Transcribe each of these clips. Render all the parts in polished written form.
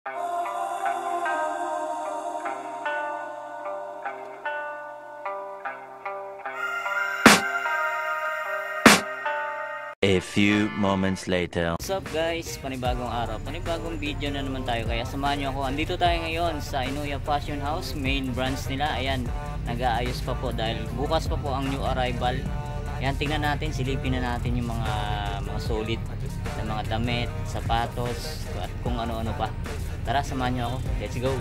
A few moments later. What's up guys? Panibagong araw, panibagong video na naman tayo. Kaya samahan nyo ako. Andito tayo ngayon sa Inuya Fashion House, main branch nila. Ayan, nag-aayos pa po dahil bukas pa po ang new arrival. Ayan, tingnan natin, silipin na natin yung mga solid na mga damit, sapatos, at kung ano-ano pa. Tara, samahan nyo ako. Let's go!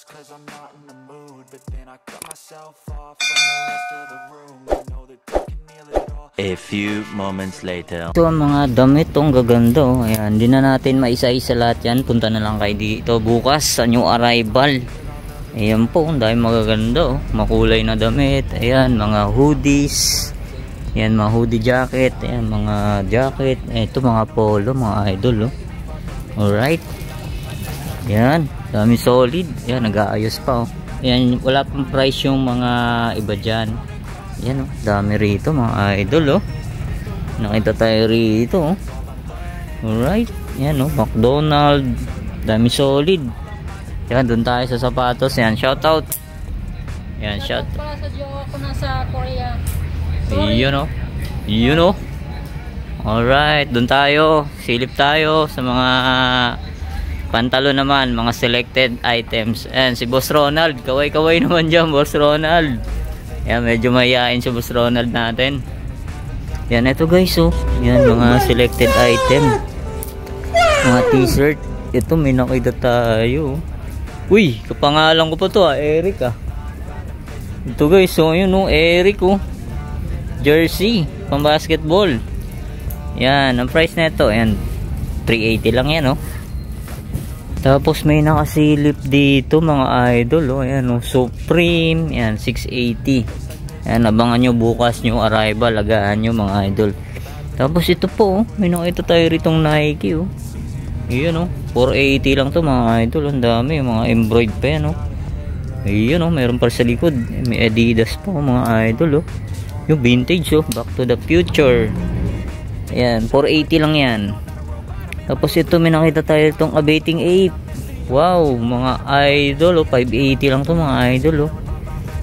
Cause I'm not in the mood, but then I cut myself off from the rest of the room. I know that they can heal it all. A few moments later. Ito ang mga damit, ang gaganda. Ayan, hindi na natin maisa-isa lahat yan. Punta na lang kayo dito bukas sa new arrival. Ayan po, dahil magaganda. Makulay na damit. Ayan, mga hoodies. Ayan, mga hoodie jacket. Ayan, mga jacket. Ito mga polo, mga idol. Alright. Ayan, dami solid. Ayan, nag-aayos pa. Ayan, wala pang price yung mga iba dyan. Ayan, dami rito mga idol. Nakita tayo rito. Alright. Ayan, McDonald. Dami solid. Ayan, dun tayo sa sapatos. Ayan, shoutout. Ayan, shout. Para sa jowa ko nasa Korea. Yun. Alright, dun tayo. Silip tayo sa mga pantalo naman, mga selected items. Ayan, si Boss Ronald. Kaway-kaway naman dyan, Boss Ronald. Ayan, medyo mayayain si Boss Ronald natin. Ayan, ito guys, Ayan, mga selected item. Mga t-shirt. Ito, may nakita tayo. Uy, kapangalan ko pa to, Eric, Ito guys, yun, Eric, jersey, pang basketball. Ayan, ang price na ito, ayan, 380 lang yan, Tapos may nakasilip dito mga idol, ayan, Supreme, ayan, 680. Ayan, abangan nyo bukas yung arrival, agahan nyo mga idol. Tapos ito po, may nakita tayo ritong Nike, Ayan, 480 lang to mga idol. Ang dami, mga embroid pa yan, Ayan, meron pa sa likod. May Adidas pa mga idol, Yung vintage, Back to the Future. Ayan, 480 lang yan. Tapos ito, may nakita tayo itong Abating Ape. Wow, mga idol, 580 lang to mga idol,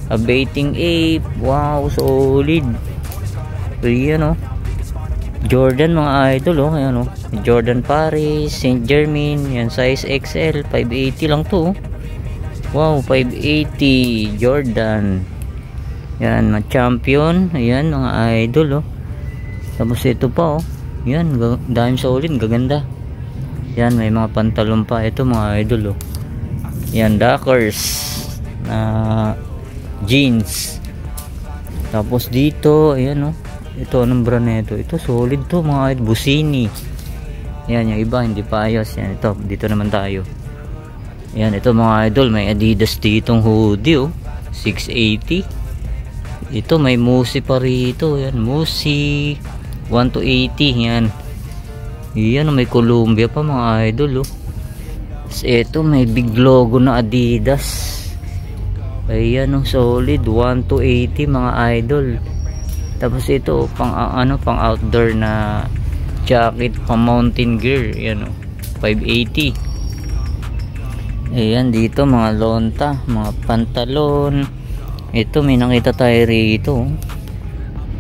Abating Ape. Wow, solid. Ayan, Jordan mga idol, ayan, Jordan Paris, Saint Germain, yan, size XL, 580 lang to. Wow, 580 Jordan. Yan, mga champion. Ayan, mga idol, Tapos ito pa, yan, dahil solid, gaganda. Yan, may mga pantalon pa. Ito mga idol, Yan, Dockers na jeans. Tapos dito, ayan, ito, anong brand na ito? Ito, solid to mga idol. Busini. Yan, yung iba, hindi pa ayos. Yan, ito, dito naman tayo. Yan, ito mga idol, may Adidas ditong hoodie, 680. Ito, may Musi pa rito. Yan, Musi 1 to 80. Yan. Yan, may Columbia pa mga idol, Ito, may big logo na Adidas. Ayan, solid 1 to 80 mga idol. Tapos ito, pang outdoor na jacket, pang mountain gear. Ayan, 580. Ayan, dito mga lonta, mga pantalon. Ito, may nakita tayo rito,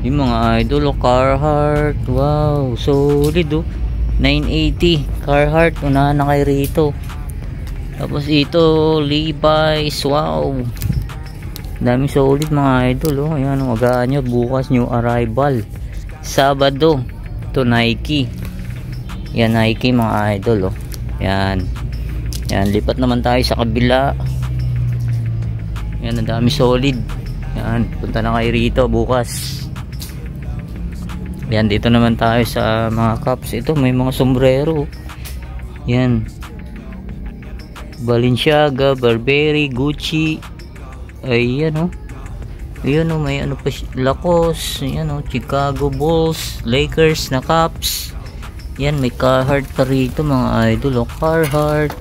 yung mga idol, Carhartt. Wow, solid, 980 Carhartt, unahan na kayo rito. Tapos ito, Levi's. Wow, dami solid mga idol, ayan, agahan nyo bukas new arrival Sabado. Ito, Nike. Yan, Nike mga idol, yan. Yan, lipat naman tayo sa kabila. Yan, ang dami solid. Yan, punta na kayo rito bukas. Yan, dito naman tayo sa mga cups. Ito, may mga sombrero. Yan, Balenciaga, Burberry, Gucci. Ayan, ayan, may ano pa, Lacoste. Ayan, Chicago Bulls, Lakers na cups. Yan, may Carhartt pa rito mga idol, Carhartt.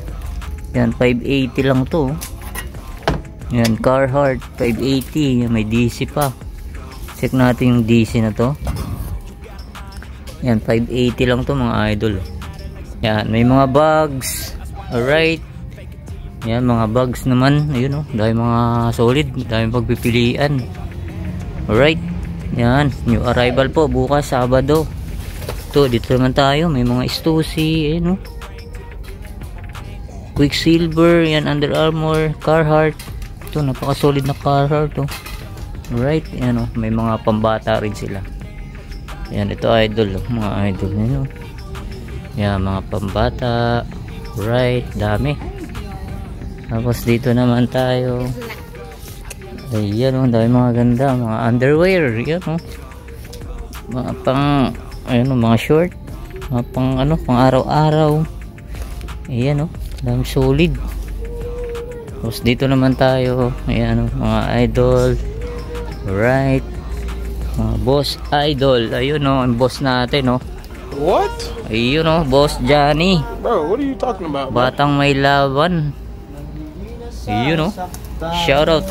Yan, 580 lang to. Yan, Carhartt 580. Yan, may DC pa. Check natin yung DC na to. Yan, 580 lang to mga idol. Yan, may mga bags. Alright. Yan, mga bags naman. Ayun, oh, dahil mga solid, dahil pagpipilian. Alright. Yan, new arrival po bukas Sabado. Ito, dito naman tayo. May mga Stussy. Ayun, oh. Quicksilver. Yan, Under Armour. Carhartt. Ito, napaka-solid na Carhartt, oh. Alright. Yan, oh. May mga pambata rin sila. Yan, ito idol, oh. Mga idol nyo. Yan, mga pambata. Right, dami. Tapos dito naman tayo. Ayan, oh, dami mga ganda, mga underwear. Yan, oh. Mga pang, ayun, oh, mga short. Mga pang, ano, pang araw-araw. Ayan, oh, dami solid. Tapos dito naman tayo. Ayan, oh, mga idol. Right. Mga boss idol. Ayun, oh, ang boss natin, oh. What? Ayun, oh, boss Johnny. Bro, what are you talking about? Bro? Batang may laban. Ayun, oh. Shout out.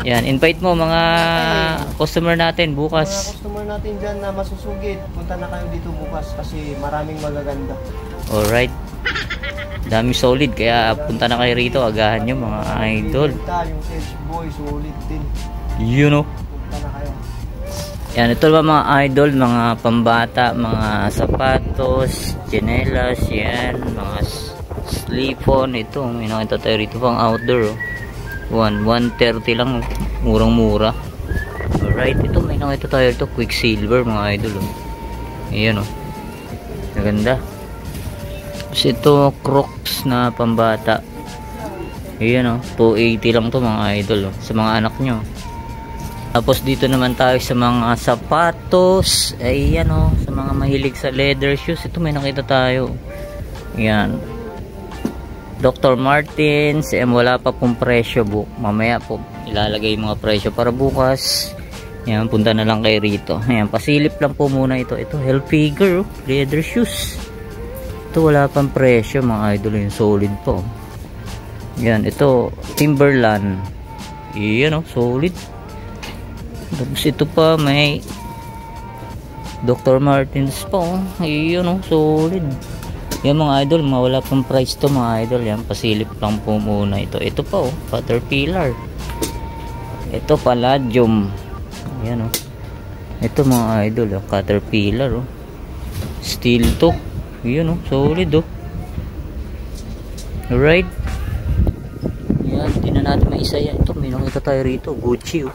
Yan, invite mo mga customer natin Mga bukas. customer natin dyan na masusugid, punta na kayo dito bukas kasi maraming magaganda. Alright. Dami solid, kaya punta na kayo rito. Agahan nyo mga idol. Yung Edge Boy, solid din. Yun, oh. Punta na kayo. Yan, ito ba mga idol, mga pambata, mga sapatos, tsinelas, yan, mga slip-on. Ito, may nakita tayo rito pang outdoor, oh. 130 lang, oh. Murang-mura. Alright, ito may nakita tayo ito, Quicksilver mga idol, oh. Ayan, oh. Maganda. Tapos ito, Crocs na pambata. Ayan, oh. 280 lang to mga idol, oh. Sa mga anak nyo. Tapos dito naman tayo sa mga sapatos. Ayan, oh, sa mga mahilig sa leather shoes. Ito may nakita tayo. Ayan. Dr. Martens. Wala pa pong presyo, mamaya po ilalagay yung mga presyo para bukas. Ayan, punta na lang kayo rito. Ayan, pasilip lang po muna ito. Ito, Hilfiger, oh, leather shoes. Ito wala pang presyo mga idol. Yung solid po. Ayan, ito Timberland. Ayan, oh, solid. Tapos ito pa may Dr. Martens pa, oh. Ayun, oh, solid. Yan mga idol, mawala pang price to mga idol. Yan, pasilip lang po muna ito. Ito pa, oh, Caterpillar. Ito Palladium. Yan, oh. Ito mga idol, oh, Caterpillar, oh. Steel to. Ayun, oh, solid, oh. Alright. Yan, tingnan natin may isa yan. Ito, may nakita tayo rito, Gucci, oh.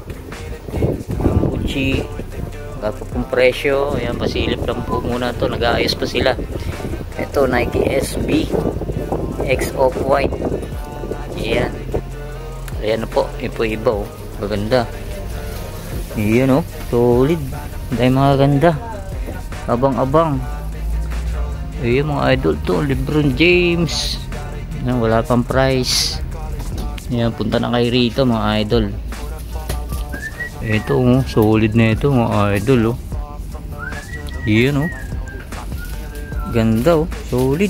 Gucci, wala pa pong presyo. Ayan, pasilip lang po muna to, nag-aayos pa sila. Ito, Nike SB X Off-White. Ayan, ayan na po, iba-iba, oh. Maganda. Ayan, oh, solid. Dahil mga ganda, abang-abang. Ayan mga idol to, LeBron James. Ayan, wala pang price. Ayan, punta na kayo rito mga idol. Ito, oh, solid na ito mga idol, oh. Yan, oh. Ganda, oh, solid.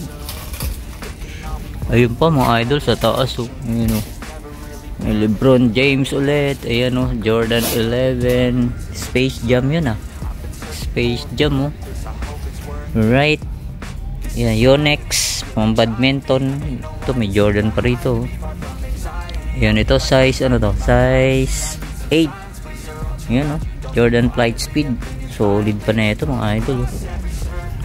Ayun pa mga idol sa taas, oh. Ayun, oh. May LeBron James ulit. Ayan, oh, Jordan 11. Space Jam yun, ah. Space Jam, oh. Right. Yan, Yonex pang badminton. Ito may Jordan pa rito, oh. Yan, ito size, ano to? Size 8. Yan, oh, Jordan Flight Speed. Solid pa na ito mga idol, oh.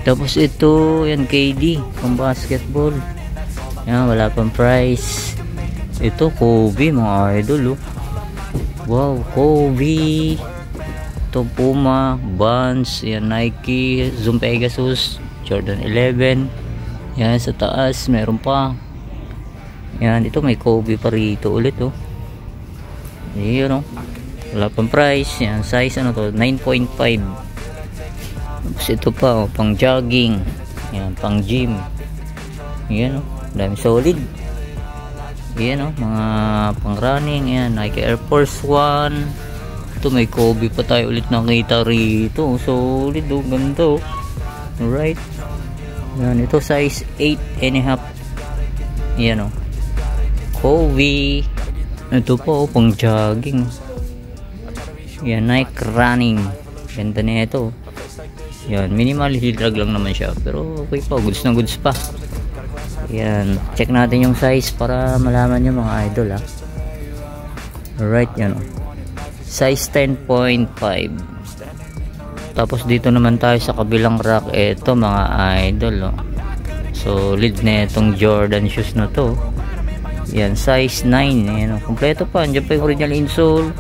Tapos ito, yan, KD pang basketball. Yan, wala pang price. Ito Kobe mga idol, oh. Wow, Kobe. Ito Puma, Vans, yan, Nike, Zoom Pegasus, Jordan 11. Yan, sa taas meron pa. Yan, ito may Kobe pa rito ulit, oh. Yan, oh, wala pang price. Yan, size ano to, 9.5. Tapos ito pa, oh, pang jogging. Yan, pang gym. Yan, oh, dami solid. Yan, oh, mga pang running. Yan, Nike Air Force 1. Ito may Kobe pa tayo ulit nakita rito. Solid, oh, ganda, oh. Alright. Yan, ito size 8.5. Yan, oh, Kobe. Ito po, pang jogging. Yan, Nike Running. Ganda na ito. Yan, minimal heel drag lang naman siya. Pero okay pa, goods na goods pa. Yan, check natin yung size para malaman nyo mga idol ha. Alright, yan o. Size 10.5. Tapos dito naman tayo sa kabilang rack. Ito mga idol o. Solid na itong Jordan shoes na to. Yan, size 9. Yan o, kompleto pa. Andiyan pa yung original insole.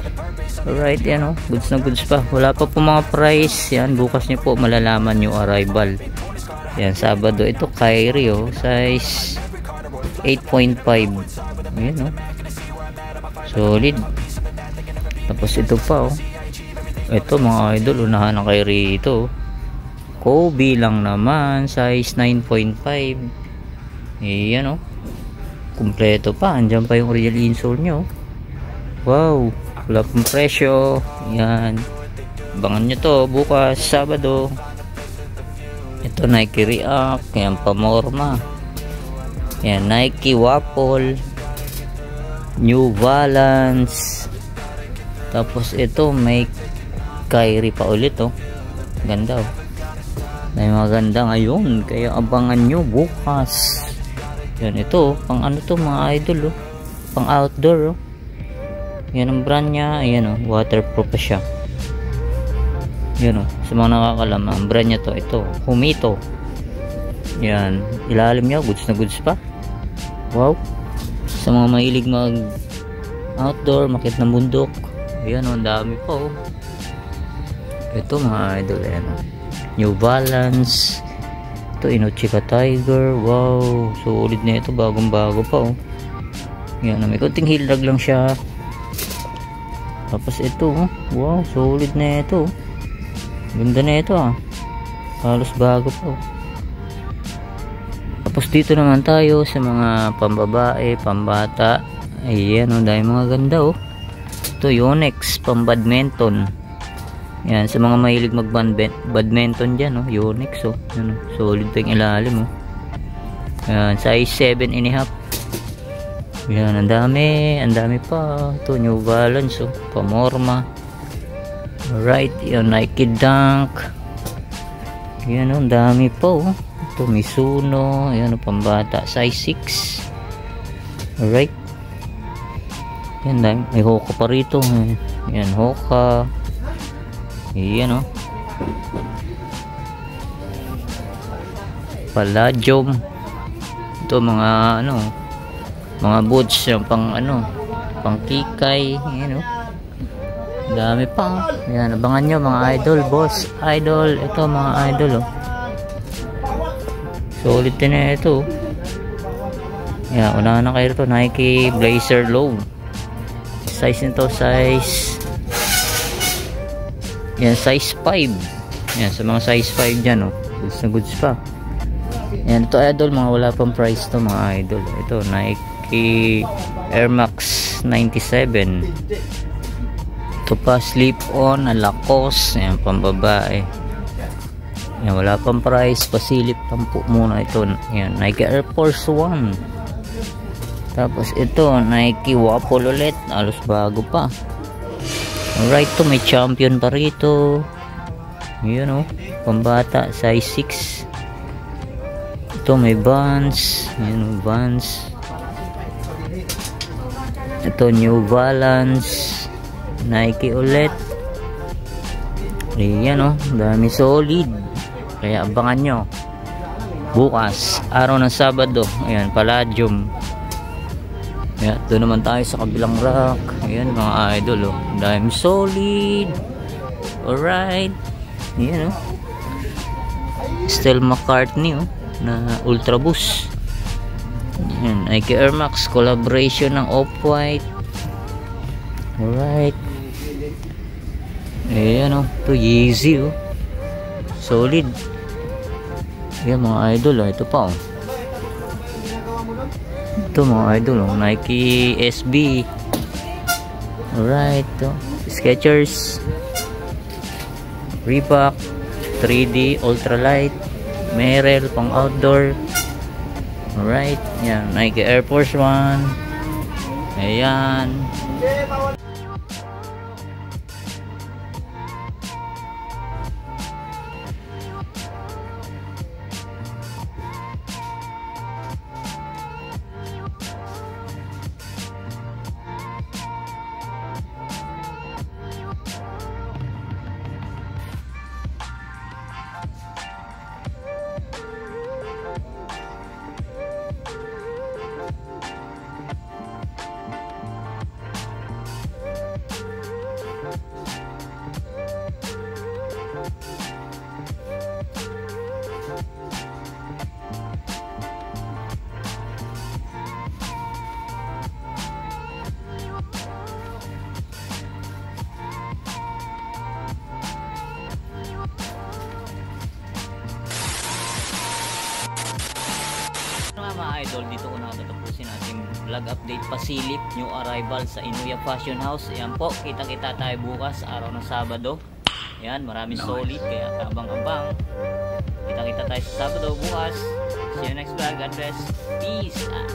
Alright, yan o, goods na goods pa. Wala pa po mga price. Yan, bukas nyo po malalaman yung arrival. Yan, Sabado. Ito Kyrie o, size 8.5. Ayan o, solid. Tapos ito pa o, ito mga idol, unahan ng Kyrie ito. Kobe lang naman, size 9.5. Ayan o, kumpleto pa. Andyan pa yung original insole nyo. Wow, wala pong presyo. Yan, abangan nyo to bukas Sabado. Ito Nike React. Yan, Pamorma. Yan, Nike Waffle, New Balance. Tapos ito may Kyrie pa ulit oh. Ganda oh. May maganda ngayon, kaya abangan nyo bukas. Yan, ito pang ano to mga idol oh. Pang outdoor oh. Yan ang brand nya. Ayan oh, waterproof pa siya. Yan o, sa mga nakakalam, ang brand niya to, ito, Humito. Yan, ilalim niya, goods na goods pa. Wow, sa mga mahilig mag outdoor, makit ng bundok. Ayan o, ang dami pa o. Ito mga idol, ayan o, New Balance. Ito, Inochika Tiger. Wow, solid na ito, bagong bago pa o. Yan, may kunting heel drag lang siya. Tapos ito o, wow, solid na ito. Ganda na ito ah, halos bago po. Tapos dito naman tayo sa mga pambabae, pambata. Ayan oh, dahil mga ganda oh. Ito Yonex, pang badminton. Yan, sa mga mahilig mag badminton dyan oh, Yonex oh. Yan, oh, solid pa yung ilalim oh. Yan, size 7.5. Yan, ang dami pa. Ito New Balance oh, Pamorma. Alright, yung Nike Dunk. Yan o, ang dami po. Ito Mizuno. Yan o, pambata, size 6. Alright. Yan, dami. May Hoka pa rito. Yan, Hoka. Yan o, Palladium. Ito mga ano, mga boots yung pang ano, pang kikay. Yan o, dami pa. Yan, abangan nyo mga idol, boss idol. Ito mga idol oh. Solid din na ito. Yan, unahan na kayo ito. Nike Blazer Low. Size nito, size yan, size 5. Yan, sa mga size 5 dyan oh. Goods na goods pa. Yan, ito idol, mga wala pang price to mga idol. Ito, Nike Air Max 97. Ito pa, slip-on, Lacoste. Ayan, pambabae. Ayan, wala pang price. Pasilip lang po muna ito. Ayan, Nike Air Force 1. Tapos ito, Nike Waffle ulit. Alos bago pa. Alright, ito may Champion pa rito. Ayan o, pambata, size 6. Ito may Vans. Ayan o, Vans. Ito New Balance. Nike ulit. Ayan o, dami solid. Kaya abangan nyo bukas, araw ng Sabado. Ayan, Palladium. Ayan, doon naman tayo sa kabilang rack. Ayan mga idol o, dami solid. Alright. Ayan o, Stella McCartney o, na Ultra Boost. Ayan, Nike Air Max collaboration ng Off-White. Alright. Ayan o, ito Yeezy o, solid. Ayan mga idol o, ito pa o. Ito mga idol o, Nike SB. Alright, ito Skechers, Reebok 3D Ultralight, Merrell pang outdoor. Alright, yan, Nike Air Force 1. Ayan. Mga idol, dito ko na tatapusin ating vlog update pasilip new arrival sa Inuya Fashion House. Ayan po, kita-kita tayo bukas araw ng Sabado. Ayan, maraming solid kaya abang-abang. Kita-kita tayo sa Sabado bukas. See you next vlog. God bless. Peace out.